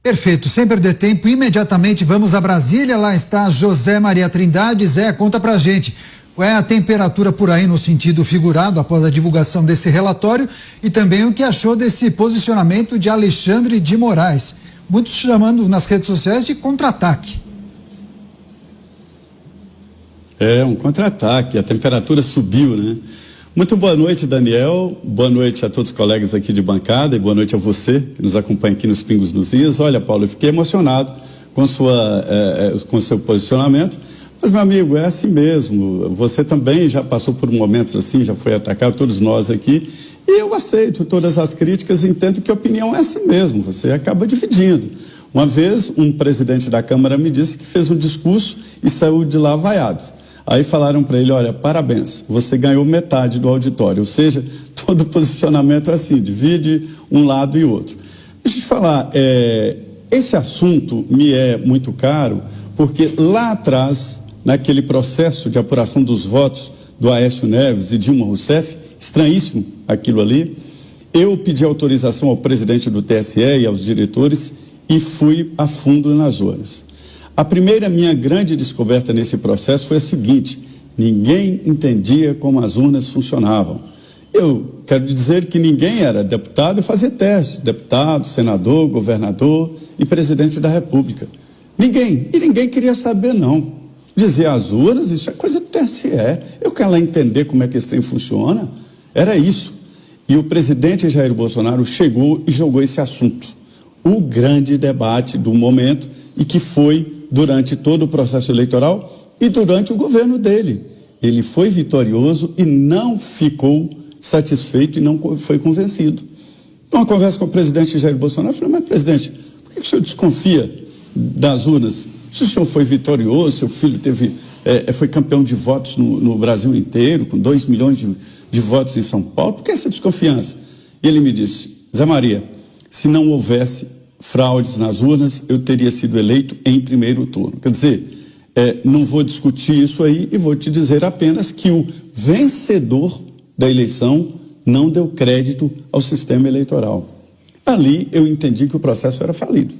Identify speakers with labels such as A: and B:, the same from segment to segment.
A: Perfeito, sem perder tempo, imediatamente vamos a Brasília, lá está José Maria Trindade. Zé, conta pra gente, qual é a temperatura por aí no sentido figurado após a divulgação desse relatório e também o que achou desse posicionamento de Alexandre de Moraes, muitos chamando nas redes sociais de contra-ataque.
B: É um contra-ataque, a temperatura subiu, né? Muito boa noite, Daniel, boa noite a todos os colegas aqui de bancada e boa noite a você que nos acompanha aqui nos Pingos nos Is. Olha, Paulo, eu fiquei emocionado com o seu posicionamento, mas, meu amigo, é assim mesmo, você também já passou por momentos assim, já foi atacado, todos nós aqui, e eu aceito todas as críticas e entendo que a opinião é assim mesmo, você acaba dividindo. Uma vez, um presidente da Câmara me disse que fez um discurso e saiu de lá vaiado. Aí falaram para ele, olha, parabéns, você ganhou metade do auditório, ou seja, todo posicionamento é assim, divide um lado e outro. Deixa eu te falar, esse assunto me é muito caro, porque lá atrás, naquele processo de apuração dos votos do Aécio Neves e Dilma Rousseff, estranhíssimo aquilo ali, eu pedi autorização ao presidente do TSE e aos diretores e fui a fundo nas urnas. A primeira minha grande descoberta nesse processo foi a seguinte: ninguém entendia como as urnas funcionavam. Eu quero dizer que ninguém era deputado e fazia teste, deputado, senador, governador e presidente da República. Ninguém queria saber não. Dizia as urnas, isso é coisa do TSE, eu quero lá entender como é que esse trem funciona, era isso. E o presidente Jair Bolsonaro chegou e jogou esse assunto, o grande debate do momento e que foi durante todo o processo eleitoral e durante o governo dele. Ele foi vitorioso e não ficou satisfeito e não foi convencido. Numa conversa com o presidente Jair Bolsonaro, eu falei, mas presidente, por que o senhor desconfia das urnas? Se o senhor foi vitorioso, seu filho foi campeão de votos no Brasil inteiro, com 2 milhões de votos em São Paulo, por que essa desconfiança? E ele me disse, Zé Maria, se não houvesse fraudes nas urnas, eu teria sido eleito em primeiro turno. Quer dizer, não vou discutir isso aí e vou te dizer apenas que o vencedor da eleição não deu crédito ao sistema eleitoral. Ali eu entendi que o processo era falido.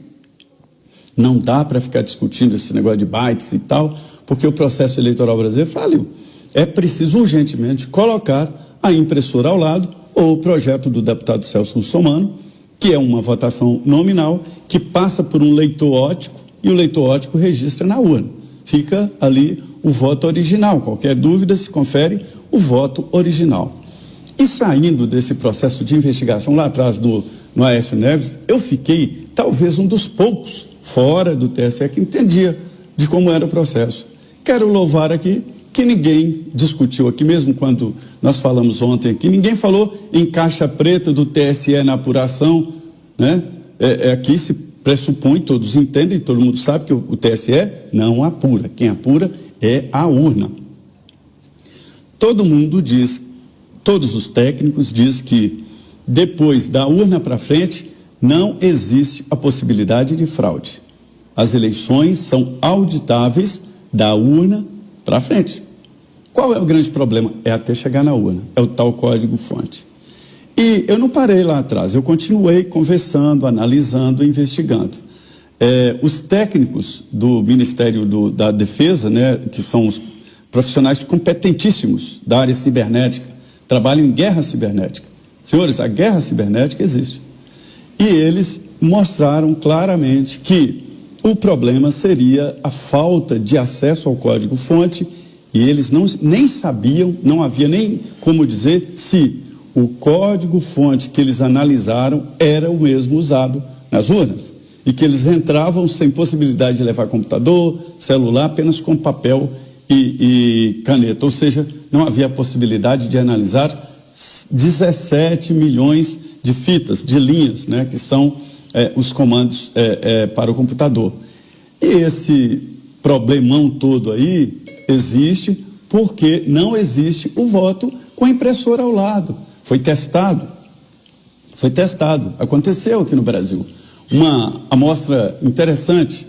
B: Não dá para ficar discutindo esse negócio de bytes e tal, porque o processo eleitoral brasileiro faliu. É preciso urgentemente colocar a impressora ao lado ou o projeto do deputado Celso Russomano, que é uma votação nominal, que passa por um leitor óptico e o leitor óptico registra na urna. Fica ali o voto original. Qualquer dúvida se confere o voto original. E saindo desse processo de investigação lá atrás no Aécio Neves, eu fiquei talvez um dos poucos fora do TSE que entendia de como era o processo. Quero louvar aqui que ninguém discutiu aqui, mesmo quando nós falamos ontem aqui, ninguém falou em caixa preta do TSE na apuração, né? Aqui se pressupõe, todos entendem, todo mundo sabe que o TSE não apura, quem apura é a urna. Todo mundo diz, todos os técnicos dizem que depois da urna para frente não existe a possibilidade de fraude. As eleições são auditáveis da urna para frente. Qual é o grande problema? É até chegar na urna, é o tal código-fonte. E eu não parei lá atrás, eu continuei conversando, analisando, investigando. Os técnicos do Ministério da Defesa, né, que são os profissionais competentíssimos da área cibernética, trabalham em guerra cibernética. Senhores, a guerra cibernética existe. E eles mostraram claramente que o problema seria a falta de acesso ao código-fonte. E eles nem sabiam, não havia nem como dizer se o código-fonte que eles analisaram era o mesmo usado nas urnas. E que eles entravam sem possibilidade de levar computador, celular, apenas com papel e caneta. Ou seja, não havia possibilidade de analisar 17 milhões de fitas, de linhas, né, que são os comandos para o computador. E esse problemão todo aí existe porque não existe o voto com a impressora ao lado. Foi testado, aconteceu aqui no Brasil. Uma amostra interessante,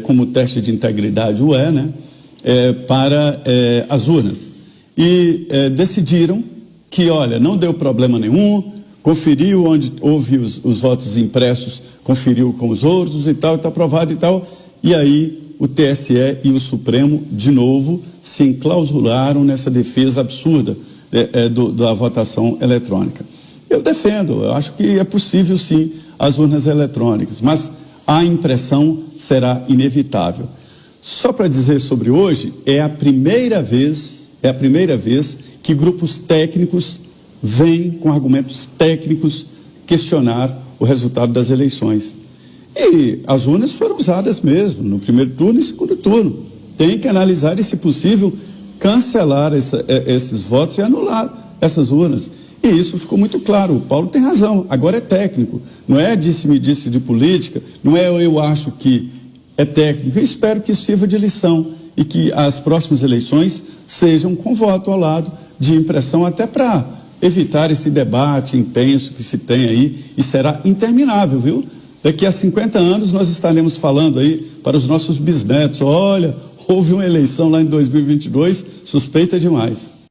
B: como o teste de integridade né, para as urnas. E decidiram que, olha, não deu problema nenhum, conferiu onde houve os votos impressos, conferiu com os outros e tal, está aprovado e tal. E aí o TSE e o Supremo, de novo, se enclausularam nessa defesa absurda da votação eletrônica. Eu defendo, eu acho que é possível sim as urnas eletrônicas, mas a impressão será inevitável. Só para dizer sobre hoje, é a primeira vez que grupos técnicos vêm com argumentos técnicos questionar o resultado das eleições. E as urnas foram usadas mesmo, no primeiro turno e segundo turno. Tem que analisar e, se possível, cancelar esses votos e anular essas urnas. E isso ficou muito claro. O Paulo tem razão, agora é técnico. Não é disse-me-disse de política, não é eu acho que é técnico. Eu espero que isso sirva de lição e que as próximas eleições sejam com voto ao lado de impressão, até para evitar esse debate intenso que se tem aí, e será interminável, viu? Daqui a 50 anos nós estaremos falando aí para os nossos bisnetos, olha, houve uma eleição lá em 2022, suspeita demais.